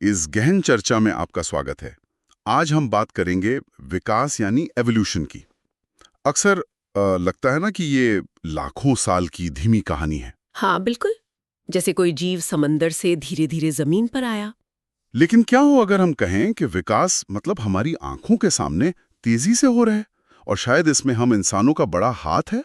इस गहन चर्चा में आपका स्वागत है। आज हम बात करेंगे विकास यानी एवोल्यूशन की। अक्सर लगता है ना कि ये लाखों साल की धीमी कहानी है। हाँ बिल्कुल, जैसे कोई जीव समंदर से धीरे धीरे जमीन पर आया। लेकिन क्या हो अगर हम कहें कि विकास मतलब हमारी आंखों के सामने तेजी से हो रहा है और शायद इसमें हम इंसानों का बड़ा हाथ है।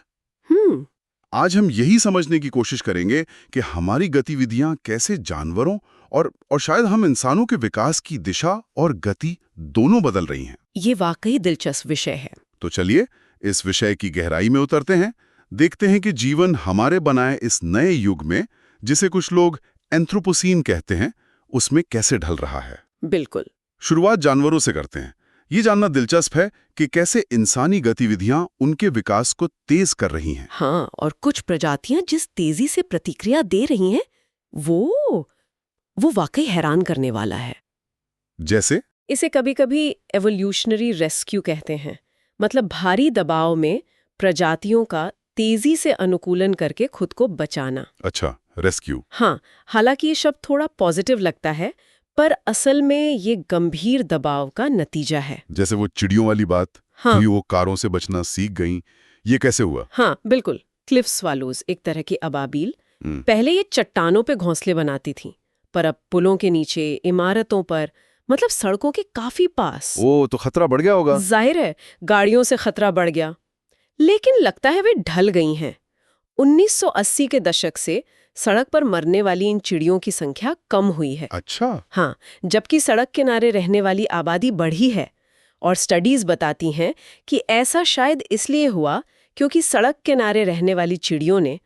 हम्म आज हम यही समझने की कोशिश करेंगे कि हमारी गतिविधियां कैसे जानवरों और शायद हम इंसानों के विकास की दिशा और गति दोनों बदल रही हैं। ये वाकई दिलचस्प विषय है। तो चलिए इस विषय की गहराई में उतरते हैं, देखते हैं कि जीवन हमारे बनाए इस नए युग में, जिसे कुछ लोग एंथ्रोपोसीन कहते हैं, उसमें कैसे ढल रहा है। बिल्कुल। शुरुआत जानवरों से करते हैं। ये जानना दिलचस्प है कि कैसे इंसानी गतिविधियां उनके विकास को तेज कर रही हैं। हाँ, और कुछ प्रजातियां जिस तेजी से प्रतिक्रिया दे रही हैं, वो वाकई हैरान करने वाला है। जैसे इसे कभी-कभी एवोल्यूशनरी रेस्क्यू कहते हैं। मतलब भारी दबाव में प्रजातियों का तेजी से अनुकूलन करके खुद को बचाना। अच्छा, रेस्क्यू। हाँ, हालांकि ये शब्द थोड़ा पॉजिटिव लगता है, पर असल में ये गंभीर दबाव का नतीजा है। जैसे वो चिड़ियों वाली बात। हाँ। कि वो कारों से बचना सीख गईं, ये कैसे हुआ? हाँ बिल्कुल। क्लिफ स्वालोज एक तरह की अबाबील हम्म, पहले ये चट्टानों पे घोंसले बनाती थीं, पर अब पुलों के नीचे, इमारतों पर, मतलब सड़कों के काफी पास। ओ तो खतरा बढ़ गया होगा। जाहिर है गाड़ियों से खतरा बढ़ गया, लेकिन लगता है वे ढल गई हैं। 1980 के दशक से सड़क पर मरने वाली इन चिड़ियों की संख्या कम हुई है। अच्छा। हाँ, जबकि सड़क किनारे रहने वाली आबादी बढ़ी है। और स्टडीज बताती हैं कि ऐसा शायद इसलिए हुआ क्योंकि सड़क किनारे रहने वाली चिड़ियों ने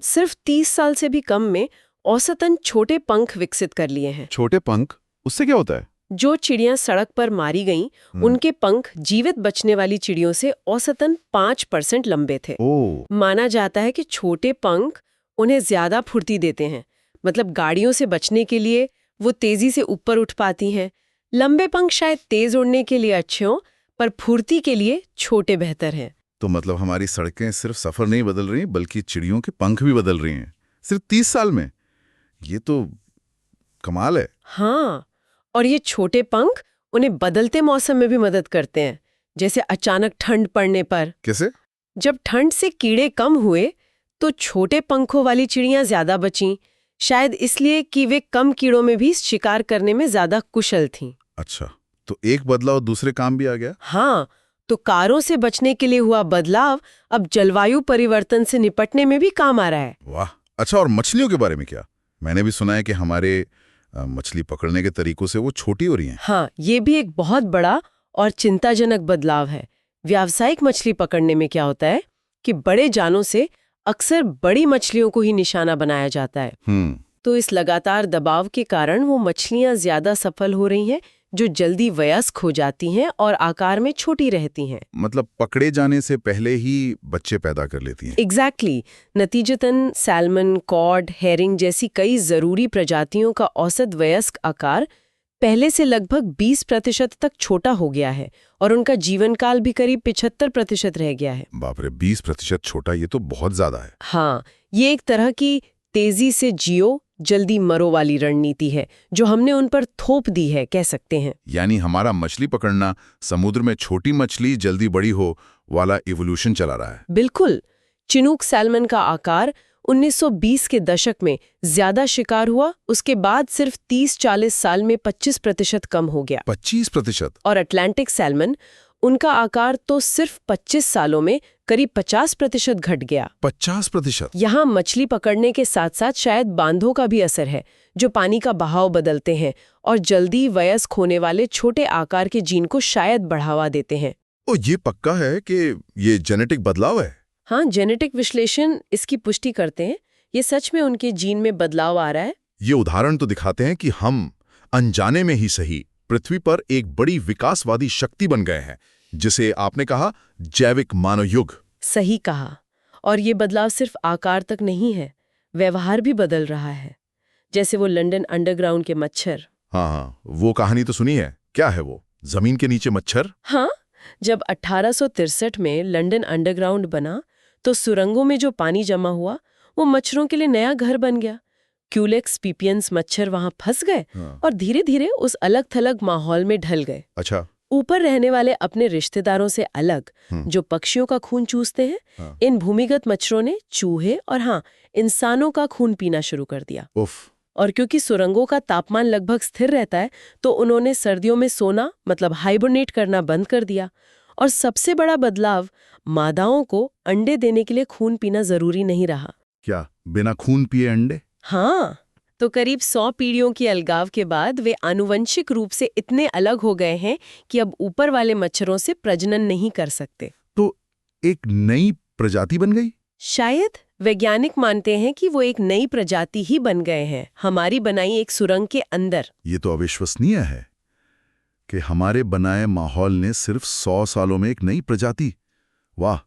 सिर्फ 30 साल से भी कम में औसतन छोटे पंख विकसित कर लिए हैं। छोटे पंख, उससे क्या होता है? जो चिड़ियां सड़क पर मारी गईं, उनके पंख जीवित बचने वाली चिड़ियों से औसतन 5% लंबे थे। ओ, माना जाता है कि छोटे पंख उन्हें ज्यादा फुर्ती देते हैं। मतलब गाड़ियों से बचने के लिए वो तेजी से ऊपर उठ पाती हैं। लंबे पंख शायद तेज उड़ने के लिए अच्छे हों, पर फुर्ती के लिए छोटे बेहतर हैं। तो मतलब हमारी सड़कें सिर्फ सफर नहीं बदल रही, बल्कि चिड़ियों के पंख भी बदल रही हैं, सिर्फ 30 साल में। ये तो कमाल है। हाँ, और ये छोटे पंख उन्हें बदलते मौसम में भी मदद करते हैं। जैसे अचानक ठंड पड़ने पर, कैसे? जब ठंड से कीड़े कम हुए तो छोटे पंखों वाली चिड़ियां ज्यादा बचीं, शायद इसलिए कि वे कम कीड़ों में भी शिकार करने में ज्यादा कुशल थीं। अच्छा, तो एक बदलाव दूसरे काम भी आ गया। हाँ, तो कारों से बचने के लिए हुआ बदलाव अब जलवायु परिवर्तन से निपटने में भी काम आ रहा है। वाह। अच्छा, और मछलियों के बारे में क्या? मैंने भी सुना है कि हमारे मछली पकड़ने के तरीकों से वो छोटी हो रही हैं। हाँ, ये भी एक बहुत बड़ा और चिंताजनक बदलाव है। व्यावसायिक मछली पकड़ने में क्या होता है कि बड़े जालों से अक्सर बड़ी मछलियों को ही निशाना बनाया जाता है। तो इस लगातार दबाव के कारण वो मछलियां ज्यादा सफल हो रही हैं, जो जल्दी वयस्क हो जाती हैं और आकार में छोटी रहती हैं। मतलब पकड़े जाने से पहले ही बच्चे पैदा कर लेती हैं। एग्जैक्टली। नतीजतन सैल्मन, कॉड, हेरिंग जैसी कई जरूरी प्रजातियों का औसत वयस्क आकार पहले से लगभग 20% तक छोटा हो गया है और उनका जीवन काल भी करीब 75% रह गया है। बाप रे, 20% छोटा, ये तो बहुत ज्यादा है। हाँ, ये एक तरह की तेजी से जियो जल्दी मरो वाली रणनीति है जो हमने उन पर थोप दी है, कह सकते हैं। यानी हमारा मछली पकड़ना समुद्र में छोटी मछली जल्दी बड़ी हो वाला इवोल्यूशन चला रहा है। बिल्कुल। चिनूक सैल्मन का आकार 1920 के दशक में ज्यादा शिकार हुआ, उसके बाद सिर्फ 30-40 साल में 25% कम हो गया। 25%? और अटलांटिक सैल्मन, उनका आकार तो सिर्फ 25 सालों में करीब 50% घट गया। 50%? यहाँ मछली पकड़ने के साथ साथ शायद बांधों का भी असर है, जो पानी का बहाव बदलते हैं और जल्दी वयस्क होने वाले छोटे आकार के जीन को शायद बढ़ावा देते हैं। ओ, ये पक्का है कि ये जेनेटिक बदलाव है? हाँ, जेनेटिक विश्लेषण इसकी पुष्टि करते हैं। ये सच में उनके जीन में बदलाव आ रहा है। ये उदाहरण तो दिखाते हैं कि हम अनजाने में ही सही पृथ्वी पर एक बड़ी विकासवादी शक्ति बन गए हैं, जिसे आपने कहा जैविक मानव युग। सही कहा। और ये बदलाव सिर्फ आकार तक नहीं है, व्यवहार भी बदल रहा है। जैसे वो लंदन अंडरग्राउंड के मच्छर। हाँ, वो कहानी तो सुनी है। क्या है वो, जमीन के नीचे मच्छर? हाँ, जब 1863 में लंदन अंडरग्राउंड बना तो सुरंगों में जो पानी जमा हुआ वो मच्छरों के लिए नया घर बन गया। क्यूलेक्स पीपियंस मच्छर वहां फंस गए हाँ। और धीरे धीरे उस अलग थलग माहौल में ढल गए। अच्छा। ऊपर रहने वाले अपने रिश्तेदारों से अलग, जो पक्षियों का खून चूसते हैं, हाँ। इन भूमिगत मच्छरों ने चूहे और हाँ, इंसानों का खून पीना शुरू कर दिया। उफ। और क्योंकि सुरंगों का तापमान लगभग स्थिर रहता है, तो उन्होंने सर्दियों में सोना मतलब हाइबरनेट करना बंद कर दिया। और सबसे बड़ा बदलाव, मादाओं को अंडे देने के लिए खून पीना जरूरी नहीं रहा। क्या बिना खून पिए अंडे? हाँ, तो करीब 100 पीढ़ियों की अलगाव के बाद वे आनुवंशिक रूप से इतने अलग हो गए हैं कि अब ऊपर वाले मच्छरों से प्रजनन नहीं कर सकते। तो एक नई प्रजाति बन गई? शायद वैज्ञानिक मानते हैं कि वो एक नई प्रजाति ही बन गए हैं, हमारी बनाई एक सुरंग के अंदर। ये तो अविश्वसनीय है कि हमारे बनाए माहौल ने सिर्फ 100 सालों में एक नई प्रजाति। वाह।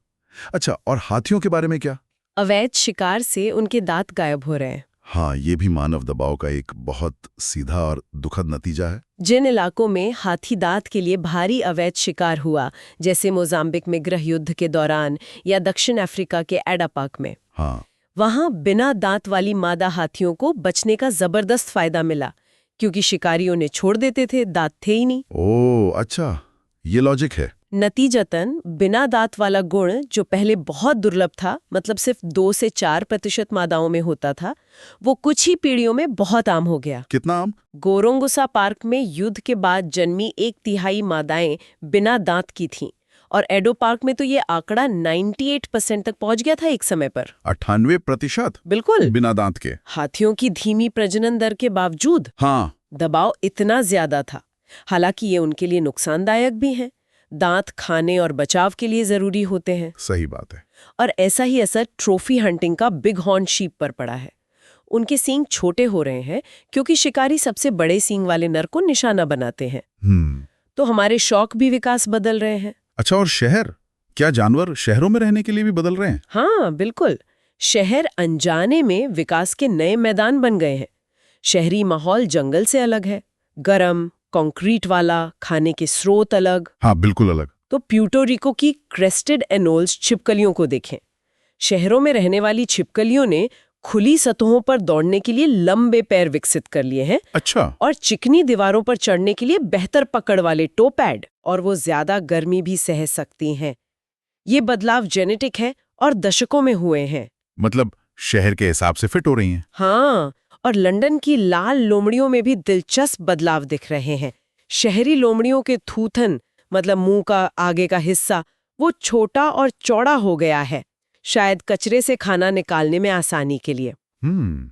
अच्छा, और हाथियों के बारे में क्या? अवैध शिकार से उनके दांत गायब हो रहे हैं। हाँ, ये भी मानव दबाव का एक बहुत सीधा और दुखद नतीजा है। जिन इलाकों में हाथी दांत के लिए भारी अवैध शिकार हुआ, जैसे मोजाम्बिक में गृह युद्ध के दौरान या दक्षिण अफ्रीका के एडा पार्क में, हाँ। वहां बिना दांत वाली मादा हाथियों को बचने का जबरदस्त फायदा मिला, क्योंकि शिकारियों ने छोड़ देते थे, दांत थे ही नहीं। ओह अच्छा, ये लॉजिक है। नतीजतन बिना दांत वाला गुण, जो पहले बहुत दुर्लभ था, मतलब सिर्फ 2 से 4% मादाओं में होता था, वो कुछ ही पीढ़ियों में बहुत आम हो गया। कितना आम? गोरोंगोसा पार्क में युद्ध के बाद जन्मी 1/3 मादाएं बिना दांत की थीं, और एडो पार्क में तो ये आंकड़ा 98% तक पहुंच गया था एक समय पर। 98%? बिल्कुल। बिना दांत के? हाथियों की धीमी प्रजनन दर के बावजूद हाँ। दबाव इतना ज्यादा था। हालांकि ये उनके लिए नुकसानदायक भी है। दांत खाने और बचाव के लिए जरूरी होते हैं। सही बात है। और ऐसा ही असर ट्रॉफी हंटिंग का बिग हॉर्न शीप पर पड़ा है। उनके सींग छोटे हो रहे हैं क्योंकि शिकारी सबसे बड़े सींग वाले नर को निशाना बनाते हैं। तो हमारे शौक भी विकास बदल रहे हैं। अच्छा, और शहर? क्या जानवर शहरों में रहने के लिए भी बदल रहे हैं? हाँ बिल्कुल। शहर अनजाने में विकास के नए मैदान बन गए हैं। शहरी माहौल जंगल से अलग है, गरम, कंक्रीट वाला, खाने के स्रोत अलग। हाँ, बिल्कुल अलग। तो प्यूर्टो रिको की क्रेस्टेड एनोल्स छिपकलियों को देखें। शहरों में रहने वाली छिपकलियों ने खुली सतहों पर दौड़ने के लिए लंबे पैर विकसित कर लिए हैं। अच्छा। और चिकनी दीवारों पर चढ़ने के लिए बेहतर पकड़ वाले टो पैड, और वो ज्यादा गर्मी भी सह सकती हैं। ये बदलाव जेनेटिक है और दशकों में हुए हैं। मतलब शहर के हिसाब से फिट हो रही हैं। हाँ, और लंदन की लाल लोमड़ियों में भी दिलचस्प बदलाव दिख रहे हैं। शहरी लोमड़ियों के थूथन, मतलब मुंह का आगे का हिस्सा, वो छोटा और चौड़ा हो गया है, शायद कचरे से खाना निकालने में आसानी के लिए।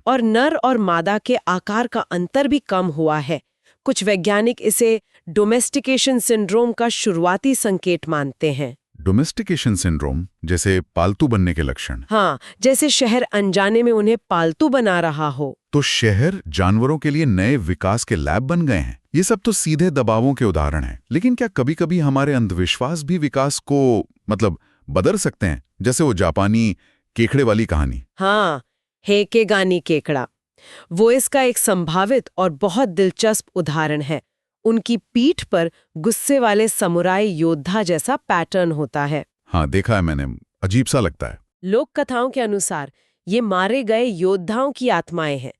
और नर और मादा के आकार का अंतर भी कम हुआ है। कुछ वैज्ञानिक इसे डोमेस्टिकेशन सिंड्रोम का शुरुआती संकेत मानते हैं। डोमेस्टिकेशन सिंड्रोम, जैसे पालतू बनने के लक्षण? हाँ, जैसे शहर अनजाने में उन्हें पालतू बना रहा हो। तो शहर जानवरों के लिए नए विकास के लैब बन गए हैं। ये सब तो सीधे दबावों के उदाहरण हैं। लेकिन क्या कभी-कभी हमारे अंधविश्वास भी विकास को बदल सकते हैं? जैसे वो जापानी केकड़े वाली कहानी। हाँ, हेकेगानी केकड़ा, वो इसका एक संभावित और बहुत दिलचस्प उदाहरण है। उनकी पीठ पर गुस्से वाले समुराई योद्धा जैसा पैटर्न होता है। हाँ, देखा है मैंने। अजीब सा लगता है। लोक कथाओं के अनुसार ये मारे गए योद्धाओं की आत्माएं हैं।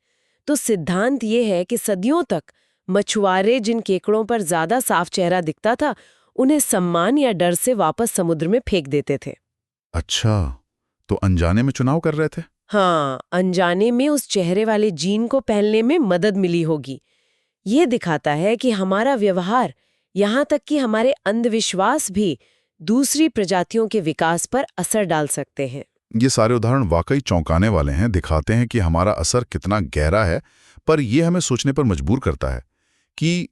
तो सिद्धांत ये है कि सदियों तक मछुआरे जिन केकड़ों पर ज्यादा साफ चेहरा दिखता था, उन्हें सम्मान या डर से वापस समुद्र में फेंक देते थे। अच्छा, तो अनजाने में चुनाव कर रहे थे? हाँ, अनजाने में उस चेहरे वाले जीन को पहनने में मदद मिली होगी। ये दिखाता है कि हमारा व्यवहार, यहाँ तक कि हमारे अंधविश्वास भी दूसरी प्रजातियों के विकास पर असर डाल सकते हैं। ये सारे उदाहरण वाकई चौंकाने वाले हैं, दिखाते हैं कि हमारा असर कितना गहरा है। पर यह हमें सोचने पर मजबूर करता है कि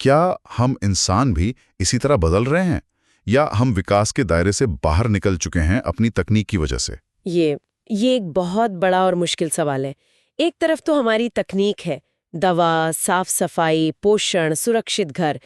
क्या हम इंसान भी इसी तरह बदल रहे हैं, या हम विकास के दायरे से बाहर निकल चुके हैं अपनी तकनीक की वजह से? ये एक बहुत बड़ा और मुश्किल सवाल है। एक तरफ तो हमारी तकनीक है, दवा, साफ सफाई, पोषण, सुरक्षित घर।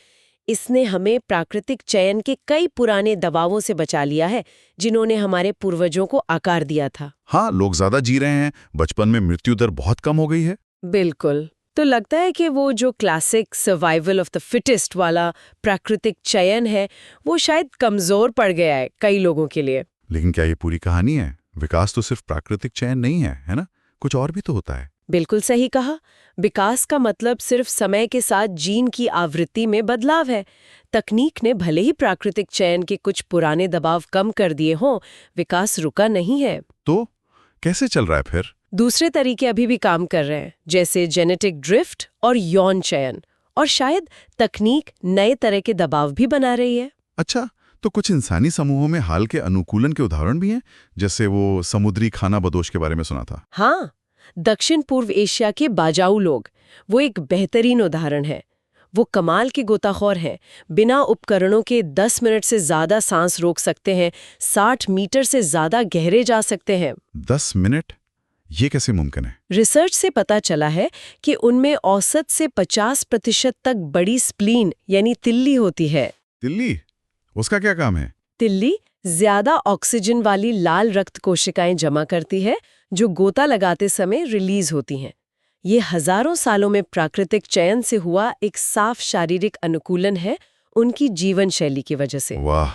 इसने हमें प्राकृतिक चयन के कई पुराने दबावों से बचा लिया है, जिन्होंने हमारे पूर्वजों को आकार दिया था। हाँ, लोग ज्यादा जी रहे हैं, बचपन में मृत्यु दर बहुत कम हो गई है। बिल्कुल। तो लगता है कि वो जो classic survival of the fittest वाला प्राकृतिक चयन है, वो शायद कमजोर पड़ गया है कई लोगों के लिए। लेकिन क्या ये पूरी कहानी है? विकास तो सिर्फ प्राकृतिक चयन नहीं है, है ना? कुछ और भी तो होता है। बिल्कुल सही कहा। विकास का मतलब सिर्फ समय के साथ जीन की आवृत्ति में बदलाव है। तकनीक ने भले ही प्राकृतिक चयन के कुछ पुराने दबाव कम कर दिए हों, विकास रुका नहीं है। तो कैसे चल रहा है फिर? दूसरे तरीके अभी भी काम कर रहे हैं, जैसे जेनेटिक ड्रिफ्ट और यौन चयन, और शायद तकनीक नए तरह के दबाव भी बना रही है। अच्छा, तो कुछ इंसानी समूहों में हाल के अनुकूलन के उदाहरण भी हैं, जैसे वो समुद्री खाना बदोश के बारे में सुना था। हाँ, दक्षिण पूर्व एशिया के बाजाऊ लोग, वो एक बेहतरीन उदाहरण है। वो कमाल के गोताखोर हैं, बिना उपकरणों के 10 मिनट से ज्यादा सांस रोक सकते हैं, 60 मीटर से ज्यादा गहरे जा सकते हैं। 10 मिनट? ये कैसे मुमकिन है? रिसर्च से पता चला है कि उनमें औसत से 50% तक बड़ी स्प्लीन यानी तिल्ली होती है। तिल्ली? उसका क्या काम है? तिल्ली ज्यादा ऑक्सीजन वाली लाल रक्त कोशिकाएं जमा करती है, जो गोता लगाते समय रिलीज होती हैं। ये हजारों सालों में प्राकृतिक चयन से हुआ एक साफ शारीरिक अनुकूलन है, उनकी जीवन शैली की वजह से। वाह,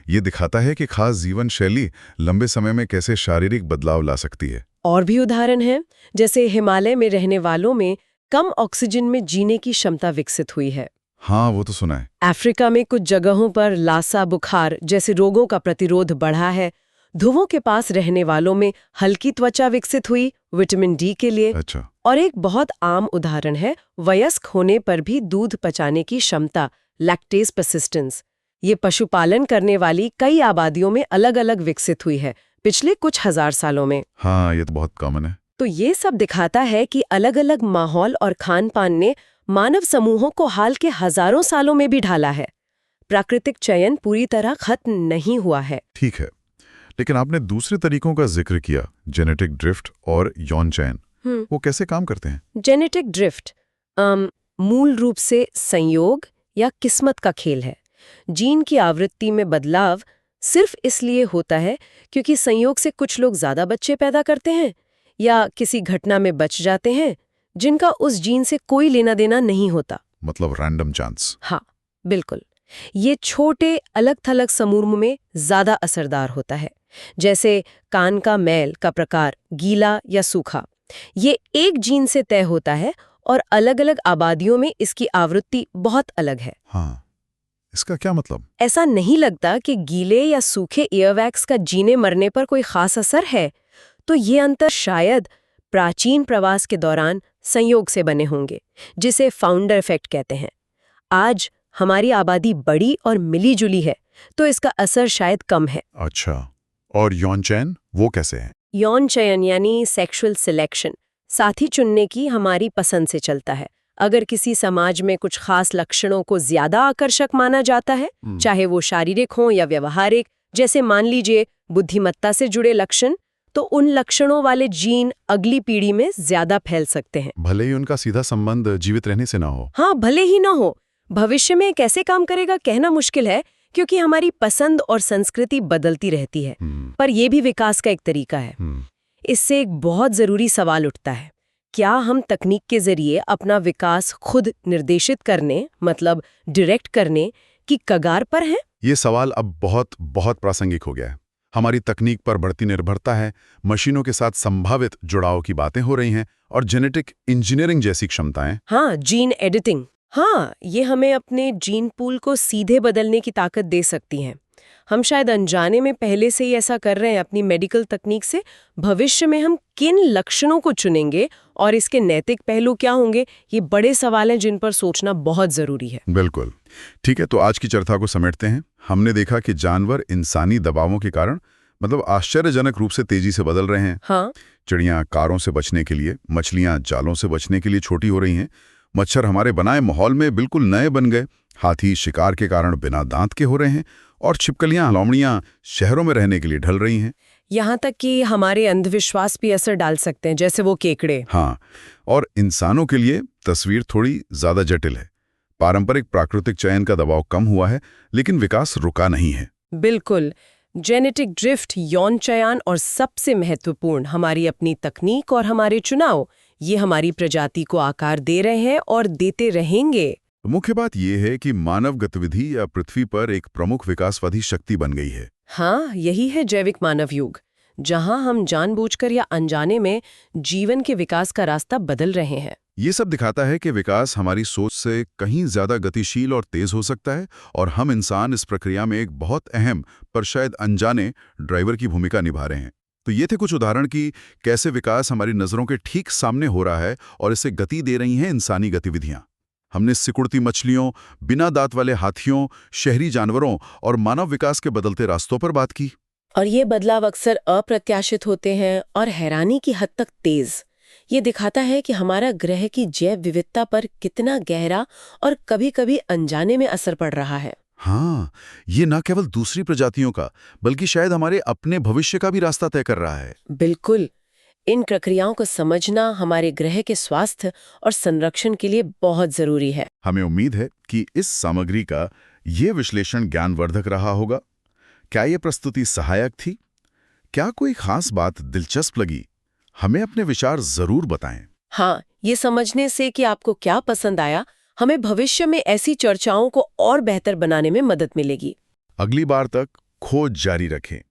ये दिखाता है कि खास जीवन शैली लंबे समय में कैसे शारीरिक बदलाव ला सकती है। और भी उदाहरण हैं, जैसे हिमालय में रहने वालों में कम ऑक्सीजन में जीने की क्षमता विकसित हुई है। हाँ, वो तो सुना है। अफ्रीका में कुछ जगहों पर लासा बुखार जैसे रोगों का प्रतिरोध बढ़ा है। ध्रुवों के पास रहने वालों में हल्की त्वचा विकसित हुई विटामिन डी के लिए। अच्छा। और एक बहुत आम उदाहरण है वयस्क होने पर भी दूध पचाने की क्षमता, लैक्टेज परसिस्टेंस। ये पशुपालन करने वाली कई आबादियों में अलग अलग विकसित हुई है पिछले कुछ हजार सालों में। हाँ, ये तो बहुत कॉमन है। तो ये सब दिखाता है कि अलग अलग माहौल और खान पान ने मानव समूहों को हाल के हजारों सालों में भी ढाला है। प्राकृतिक चयन पूरी तरह खत्म नहीं हुआ है। ठीक है, लेकिन आपने दूसरे तरीकों का जिक्र किया, जेनेटिक ड्रिफ्ट और यौन चयन। वो कैसे काम करते हैं? जेनेटिक ड्रिफ्ट मूल रूप से संयोग या किस्मत का खेल है। जीन की आवृत्ति में बदलाव सिर्फ इसलिए होता है क्योंकि संयोग से कुछ लोग ज्यादा बच्चे पैदा करते हैं या किसी घटना में बच जाते हैं जिनका उस जीन से कोई लेना देना नहीं होता। मतलब रैंडम चांस। हाँ, बिल्कुल। ये छोटे अलग थलग समूह में ज्यादा असरदार होता है, जैसे कान का मैल का प्रकार, गीला या सूखा। ये एक जीन से तय होता है और अलग अलग आबादियों में इसकी आवृत्ति बहुत अलग है। हाँ, इसका क्या मतलब? ऐसा नहीं लगता कि गीले या सूखे ईयरवैक्स का जीने मरने पर कोई खास असर है। तो ये अंतर शायद प्राचीन प्रवास के दौरान संयोग से बने होंगे, जिसे फाउंडर इफेक्ट कहते हैं। आज हमारी आबादी बड़ी और मिली जुली है, तो इसका असर शायद कम है। अच्छा, और यौन चयन वो कैसे है? यौन चयन यानी सेक्सुअल सिलेक्शन साथी चुनने की हमारी पसंद से चलता है। अगर किसी समाज में कुछ खास लक्षणों को ज्यादा आकर्षक माना जाता है, चाहे वो शारीरिक हो या व्यवहारिक, जैसे मान लीजिए बुद्धिमत्ता से जुड़े लक्षण, तो उन लक्षणों वाले जीन अगली पीढ़ी में ज्यादा फैल सकते हैं, भले ही उनका सीधा संबंध जीवित रहने से ना हो। हाँ, भले ही ना हो। भविष्य में कैसे काम करेगा कहना मुश्किल है, क्योंकि हमारी पसंद और संस्कृति बदलती रहती है। पर यह भी विकास का एक तरीका है। इससे एक बहुत जरूरी सवाल उठता है, क्या हम तकनीक के जरिए अपना विकास खुद निर्देशित करने, मतलब डायरेक्ट करने की कगार पर हैं? ये सवाल अब बहुत बहुत प्रासंगिक हो गया है। हमारी तकनीक पर बढ़ती निर्भरता है, मशीनों के साथ संभावित जुड़ाव की बातें हो रही हैं, और जेनेटिक इंजीनियरिंग जैसी क्षमताएं। हाँ, जीन एडिटिंग। हाँ, ये हमें अपने जीन पूल को सीधे बदलने की ताकत दे सकती हैं। हम शायद अनजाने में पहले से ही ऐसा कर रहे हैं अपनी मेडिकल तकनीक से। भविष्य में हम किन लक्षणों को चुनेंगे और इसके नैतिक पहलू क्या होंगे, ये बड़े सवाल हैं जिन पर सोचना बहुत जरूरी है। बिल्कुल। ठीक है, तो आज की चर्चा को समेटते हैं। हमने देखा कि जानवर इंसानी दबावों के कारण मतलब आश्चर्यजनक रूप से तेजी से बदल रहे हैं। हाँ, चिड़ियां कारों से बचने के लिए, मछलियां जालों से बचने के लिए छोटी हो रही हैं, मच्छर हमारे बनाए माहौल में बिल्कुल नए बन गए, हाथी शिकार के कारण बिना दांत के हो रहे हैं, और छिपकलियां लोमड़ियां शहरों में रहने के लिए ढल रही हैं। यहाँ तक कि हमारे अंधविश्वास भी असर डाल सकते हैं, जैसे वो केकड़े। हाँ, और इंसानों के लिए तस्वीर थोड़ी ज्यादा जटिल है। पारंपरिक प्राकृतिक चयन का दबाव कम हुआ है, लेकिन विकास रुका नहीं है। बिल्कुल। जेनेटिक ड्रिफ्ट, यौन चयन और सबसे महत्वपूर्ण हमारी अपनी तकनीक और हमारे चुनाव, ये हमारी प्रजाति को आकार दे रहे हैं और देते रहेंगे। मुख्य बात यह है कि मानव गतिविधि या पृथ्वी पर एक प्रमुख विकासवादी शक्ति बन गई है। हाँ, यही है जैविक मानव युग। जहां हम जानबूझकर या अनजाने में जीवन के विकास का रास्ता बदल रहे हैं। ये सब दिखाता है कि विकास हमारी सोच से कहीं ज्यादा गतिशील और तेज हो सकता है, और हम इंसान इस प्रक्रिया में एक बहुत अहम पर शायद अनजाने ड्राइवर की भूमिका निभा रहे हैं। तो ये थे कुछ उदाहरण कि कैसे विकास हमारी नज़रों के ठीक सामने हो रहा है और इसे गति दे रही हैं इंसानी गतिविधियां। हमने सिकुड़ती मछलियों, बिना दांत वाले हाथियों, शहरी जानवरों और मानव विकास के बदलते रास्तों पर बात की। और ये बदलाव अक्सर अप्रत्याशित होते हैं और हैरानी की हद तक तेज। ये दिखाता है कि हमारा ग्रह की जैव विविधता पर कितना गहरा और कभी-कभी अनजाने में असर पड़ रहा है। हाँ, ये न केवल दूसरी प्रजातियों का, बल्कि शायद हमारे अपने भविष्य का भी रास्ता तय कर रहा है। बिल्कुल। इन प्रक्रियाओं को समझना हमारे ग्रह के स्वास्थ्य और संरक्षण के लिए बहुत जरूरी है। हमें उम्मीद है कि इस सामग्री का ये विश्लेषण ज्ञानवर्धक रहा होगा। क्या ये प्रस्तुति सहायक थी? क्या कोई खास बात दिलचस्प लगी? हमें अपने विचार जरूर बताएं। हाँ, ये समझने से कि आपको क्या पसंद आया, हमें भविष्य में ऐसी चर्चाओं को और बेहतर बनाने में मदद मिलेगी। अगली बार तक खोज जारी रखें।